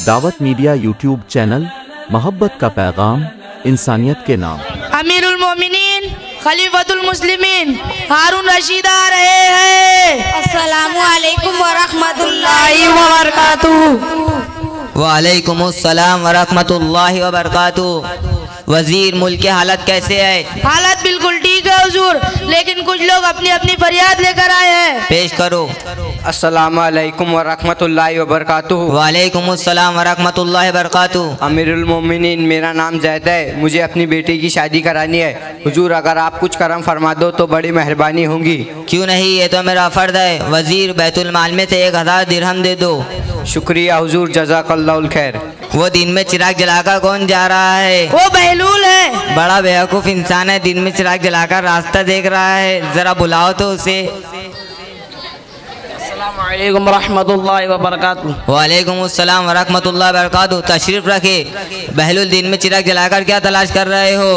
दावत media YouTube channel, मोहब्बत का पैगाम, इंसानियत के नाम। अमीरुल मोमिनीन खलीफतुल मुस्लिमीन हारून रशीद आ रहे हैं। अस्सलामु अलैकुम व रहमतुल्लाहि व बरकातुहू। वालेकुमुस्सलाम व रहमतुल्लाहि व बरकातुहू। वजीर, मुल्क की हालत कैसे है? हालत बिल्कुल ठीक है हुजूर, लेकिन कुछ लोग अपनी अपनी फरियाद लेकर आए हैं। पेश करो। अस्सलामु अलैकुम व रहमतुल्लाहि व बरकातुहू। वालेकुमुस्सलाम व रहमतुल्लाहि व बरकातुहू। अमीरुल मोमिनीन, मेरा नाम जैद है, मुझे अपनी बेटी की शादी करानी है। हुजूर, अगर आप कुछ करम फरमा दो तो बड़ी मेहरबानी होगी। क्यों नहीं, ये तो मेरा फर्ज है। वजीर, बैतुल माल में से 1000 दिरहम दे दो। शुक्रिया हुजूर, जज़ाकल्लाहुल खैर। वो दिन में चिराग जलाकर कौन जा रहा है? वो बहलूल है। बड़ा बेवकूफ़ इंसान है, दिन में चिराग जलाकर रास्ता देख रहा है। जरा बुलाओ तो उसे। अस्सलामुअलैकुम रहमतुल्लाहि व बरकातुहू। वालेकुमुस्सलाम व रहमतुल्लाहि व बरकातुहू। तशरीफ रखे। बहलुल, दिन में चिराग जलाकर क्या तलाश कर रहे हो?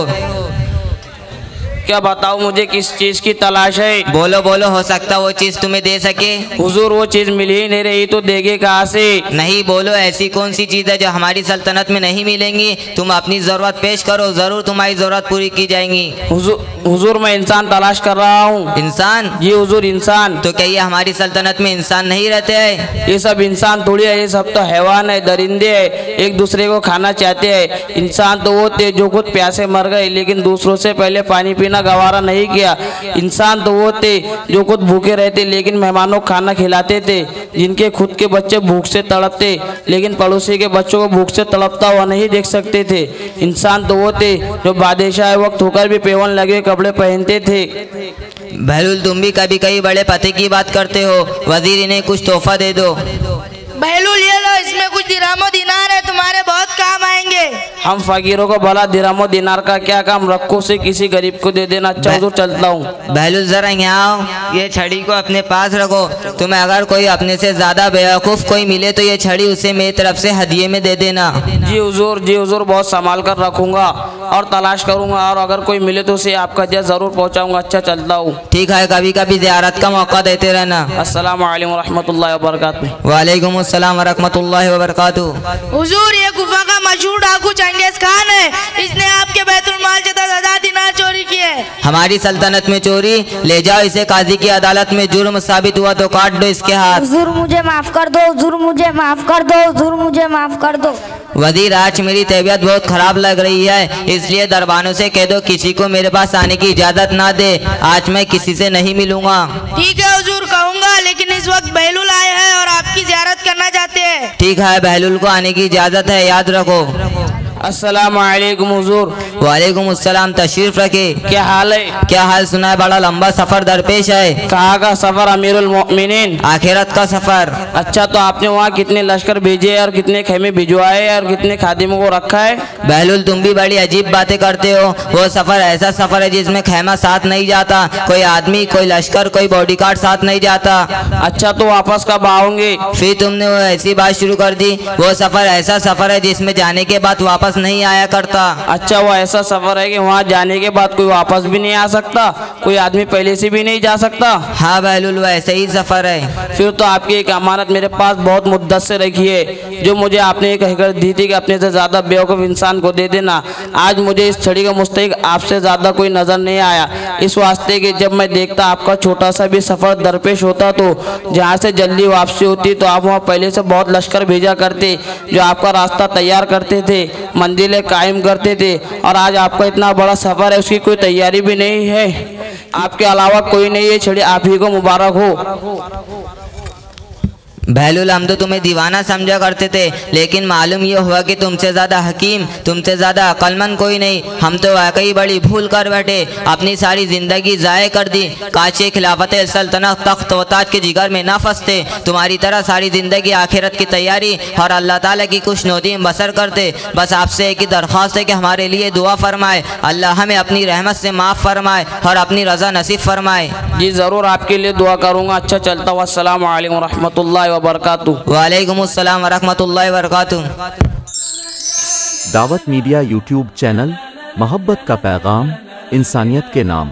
क्या बताऊँ मुझे किस चीज़ की तलाश है? बोलो बोलो, हो सकता वो चीज़ तुम्हें दे सके। हुजूर, वो चीज़ मिल ही नहीं रही तो देंगे कहाँ से? नहीं, बोलो ऐसी कौन सी चीज़ है जो हमारी सल्तनत में नहीं मिलेंगी। तुम अपनी ज़रूरत पेश करो, ज़रूर तुम्हारी ज़रूरत पूरी की जाएंगी। हुजूर, मैं इंसान तलाश कर रहा हूँ। इंसान? जी हुजूर, इंसान। तो क्या ये हमारी सल्तनत में इंसान नहीं रहते हैं? ये सब इंसान थोड़ी है, ये सब तो हैवान है, दरिंदे है, एक दूसरे को खाना चाहते हैं। इंसान तो वो थे जो खुद प्यासे मर गए लेकिन दूसरों से पहले पानी पीना गवारा नहीं किया। इंसान तो वो थे जो खुद भूखे रहते लेकिन मेहमानों को खाना खिलाते थे। जिनके खुद के बच्चे भूख से तड़पते लेकिन पड़ोसी के बच्चों को भूख से तड़पता हुआ नहीं देख सकते थे। इंसान तो वो थे जो बादशाह वक्त होकर भी पेवन लगे कपड़े पहनते थे। बहलुल, तुम भी कभी कभी बड़े पते की बात करते हो। वजीर, इन्हें कुछ तोहफा दे दो। बहलूल, ये लो, इसमें कुछ दिरहम दिनार है, तुम्हारे बहुत काम आएंगे। हम फकीरों को भला दिरहम दिनार का क्या काम, रखो से किसी गरीब को दे देना। अच्छा हुजूर, चलता हूँ। बहलुल, जरा यहाँ आओ। ये छड़ी को अपने पास रखो। तुम्हें अगर कोई अपने से ज्यादा बेवकूफ़ कोई मिले तो ये छड़ी उसे मेरी तरफ से हदिये में दे देना। जी हुजूर, बहुत संभाल कर रखूंगा और तलाश करूंगा, और अगर कोई मिले तो उसे आपका हदिया जरूर पहुँचाऊंगा। अच्छा, चलता हूँ। ठीक है, कभी कभी ज़ियारत का मौका देते रहना। अस्सलामु अलैकुम व रहमतुल्लाहि व बरकातुहू। वालेकुमुस्सलाम व रहमतुल्लाहि व बरकातुहू। हुजूर, ये गुफा का मशहूर डाकू चंगेज खान है। इसने आपके बैतुल माल से 10,000 दिनार चोरी किए। हमारी सल्तनत में चोरी? ले जाओ इसे काजी की अदालत में, जुर्म साबित हुआ तो काट दो इसके हाथ। हुजूर, मुझे माफ कर दो। हुजूर, मुझे माफ कर दो। हुजूर, मुझे माफ कर दो। वजीर, आज मेरी तबीयत बहुत खराब लग रही है, इसलिए दरबानों से कह दो किसी को मेरे पास आने की इजाजत ना दे। आज मैं किसी से नहीं मिलूंगा। ठीक है हुजूर, कहूँगा, लेकिन इस वक्त बहलूल आए हैं और आपकी ज़ियारत करना चाहते हैं। ठीक है, बहलुल को आने की इजाजत है, याद रखो। अस्सलामु अलैकुम हुजूर। वालेकुमुस्सलाम, तशरीफ रखे। क्या हाल है? क्या हाल सुना है? बड़ा लंबा सफर दरपेश है। कहाँ का सफर अमीरुल मोमिनीन? आखिरत का सफर। अच्छा, तो आपने वहाँ कितने लश्कर भेजे और कितने खेमे भिजवाए और कितने खादिमों को रखा है? बहलुल, तुम भी बड़ी अजीब बातें करते हो। वो सफर ऐसा सफर है जिसमें खेमा साथ नहीं जाता, कोई आदमी, कोई लश्कर, कोई बॉडीगार्ड साथ नहीं जाता। अच्छा, तो वापस कब आओगे? फिर तुमने वो ऐसी बात शुरू कर दी। वो सफर ऐसा सफर है जिसमें जाने के बाद वापस नहीं आया करता। अच्छा, वो ऐसा सफर है कि वहाँ जाने के बाद कोई वापस भी नहीं आ सकता, कोई आदमी पहले से भी नहीं जा सकता? हाँ बहलुल, वो ऐसे ही सफर है। फिर तो आपकी एक अमानत मेरे पास बहुत मुद्दत से रखी है, जो मुझे आपने कहकर दी थी कि अपने से ज्यादा बेवकूफ़ इंसान को दे देना। आज मुझे इस छड़ी का मुस्तहिक आपसे ज्यादा कोई नजर नहीं आया, इस वास्ते कि जब मैं देखता आपका छोटा सा भी सफर दरपेश होता तो जहाँ से जल्दी वापसी होती तो आप वहाँ पहले से बहुत लश्कर भेजा करते जो आपका रास्ता तैयार करते थे, मंजिलें कायम करते थे। और आज आपका इतना बड़ा सफर है, उसकी कोई तैयारी भी नहीं है। आपके अलावा कोई नहीं है, छड़ी आप ही को मुबारक हो। बहलुल, हम तो तुम्हें दीवाना समझा करते थे, लेकिन मालूम ये हुआ कि तुमसे ज़्यादा हकीम, तुमसे ज़्यादा अक्लमंद कोई नहीं। हम तो वाकई बड़ी भूल कर बैठे, अपनी सारी ज़िंदगी ज़ाय कर दी। काश खिलाफत सल्तनत तख्त व ताज के जिगर में ना फंसते, तुम्हारी तरह सारी ज़िंदगी आखिरत की तैयारी और अल्लाह ताला की खुशनुदी में बसर करते। बस आपसे एक ही दरख्वास्त है कि हमारे लिए दुआ फरमाए, अल्लाह हमें अपनी रहमत से माफ़ फरमाए और अपनी रज़ा नसीब फरमाए। जी ज़रूर, आपके लिए दुआ करूँगा। अच्छा, चलता हुआ। अस्सलामु अलैकुम व रहमतुल्लाहि व बरकातुहू। वालेकुमुस्सलाम व रहमतुल्लाहि व बरकातुहू। दावत मीडिया यूट्यूब चैनल, मोहब्बत का पैगाम, इंसानियत के नाम।